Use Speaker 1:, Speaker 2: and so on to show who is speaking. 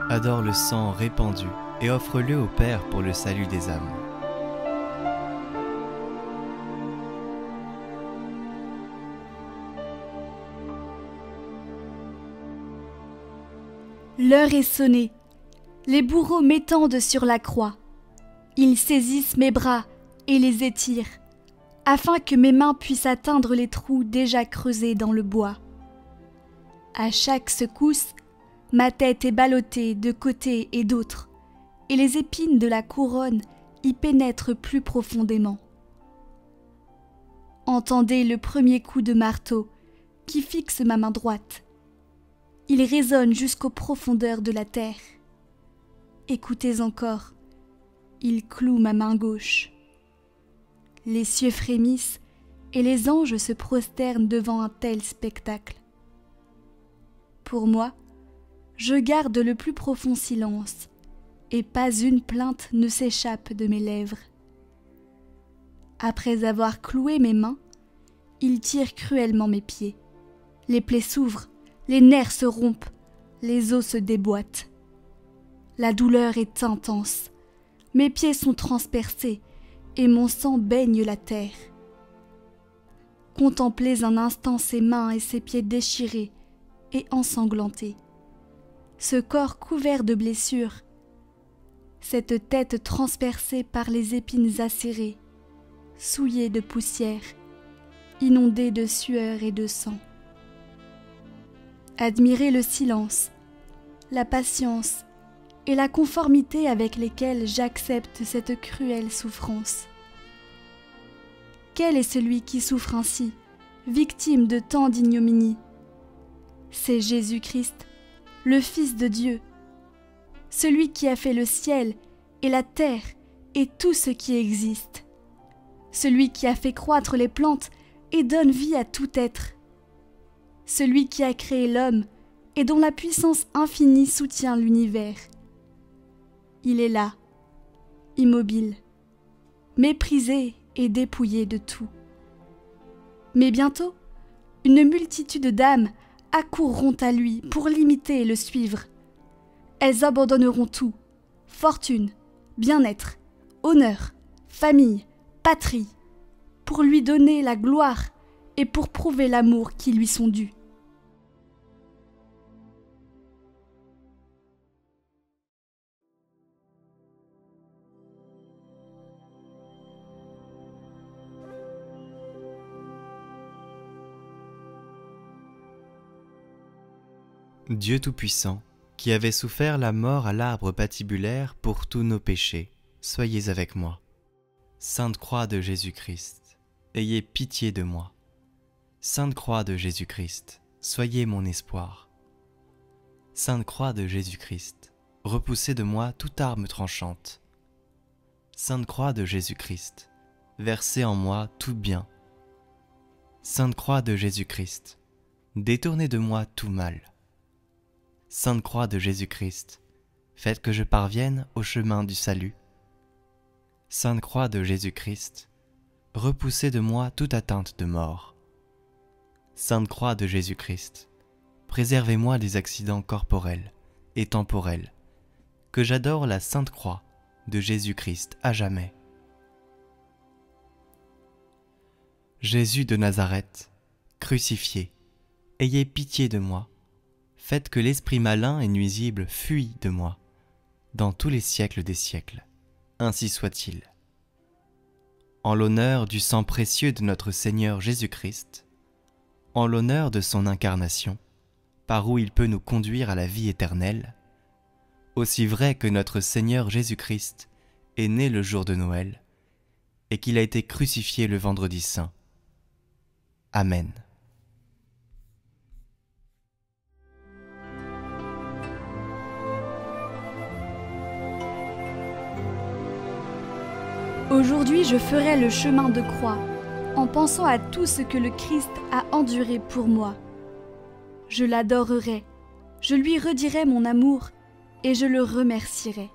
Speaker 1: Adore le sang répandu et offre-le au Père pour le salut des âmes.
Speaker 2: L'heure est sonnée, les bourreaux m'étendent sur la croix. Ils saisissent mes bras et les étirent, afin que mes mains puissent atteindre les trous déjà creusés dans le bois. À chaque secousse, ma tête est ballottée de côté et d'autre, et les épines de la couronne y pénètrent plus profondément. Entendez le premier coup de marteau qui fixe ma main droite. Il résonne jusqu'aux profondeurs de la terre. Écoutez encore, il cloue ma main gauche. Les cieux frémissent et les anges se prosternent devant un tel spectacle. Pour moi, je garde le plus profond silence, et pas une plainte ne s'échappe de mes lèvres. Après avoir cloué mes mains, il tire cruellement mes pieds. Les plaies s'ouvrent, les nerfs se rompent, les os se déboîtent. La douleur est intense, mes pieds sont transpercés et mon sang baigne la terre. Contemplez un instant ses mains et ses pieds déchirés et ensanglantés. Ce corps couvert de blessures, cette tête transpercée par les épines acérées, souillée de poussière, inondée de sueur et de sang. Admirez le silence, la patience et la conformité avec lesquelles j'accepte cette cruelle souffrance. Quel est celui qui souffre ainsi, victime de tant d'ignominie? C'est Jésus-Christ, le Fils de Dieu, celui qui a fait le ciel et la terre et tout ce qui existe, celui qui a fait croître les plantes et donne vie à tout être, celui qui a créé l'homme et dont la puissance infinie soutient l'univers. Il est là, immobile, méprisé et dépouillé de tout. Mais bientôt, une multitude d'âmes accourront à lui pour l'imiter et le suivre. Elles abandonneront tout, fortune, bien-être, honneur, famille, patrie, pour lui donner la gloire et pour prouver l'amour qui lui sont dus.
Speaker 1: Dieu Tout-Puissant, qui avait souffert la mort à l'arbre patibulaire pour tous nos péchés, soyez avec moi. Sainte Croix de Jésus-Christ, ayez pitié de moi. Sainte Croix de Jésus-Christ, soyez mon espoir. Sainte Croix de Jésus-Christ, repoussez de moi toute arme tranchante. Sainte Croix de Jésus-Christ, versez en moi tout bien. Sainte Croix de Jésus-Christ, détournez de moi tout mal. Sainte Croix de Jésus-Christ, faites que je parvienne au chemin du salut. Sainte Croix de Jésus-Christ, repoussez de moi toute atteinte de mort. Sainte Croix de Jésus-Christ, préservez-moi des accidents corporels et temporels, que j'adore la Sainte Croix de Jésus-Christ à jamais. Jésus de Nazareth, crucifié, ayez pitié de moi. Faites que l'esprit malin et nuisible fuie de moi, dans tous les siècles des siècles. Ainsi soit-il. En l'honneur du sang précieux de notre Seigneur Jésus-Christ, en l'honneur de son incarnation, par où il peut nous conduire à la vie éternelle, aussi vrai que notre Seigneur Jésus-Christ est né le jour de Noël, et qu'il a été crucifié le vendredi saint. Amen.
Speaker 2: Aujourd'hui, je ferai le chemin de croix, en pensant à tout ce que le Christ a enduré pour moi. Je l'adorerai, je lui redirai mon amour et je le remercierai.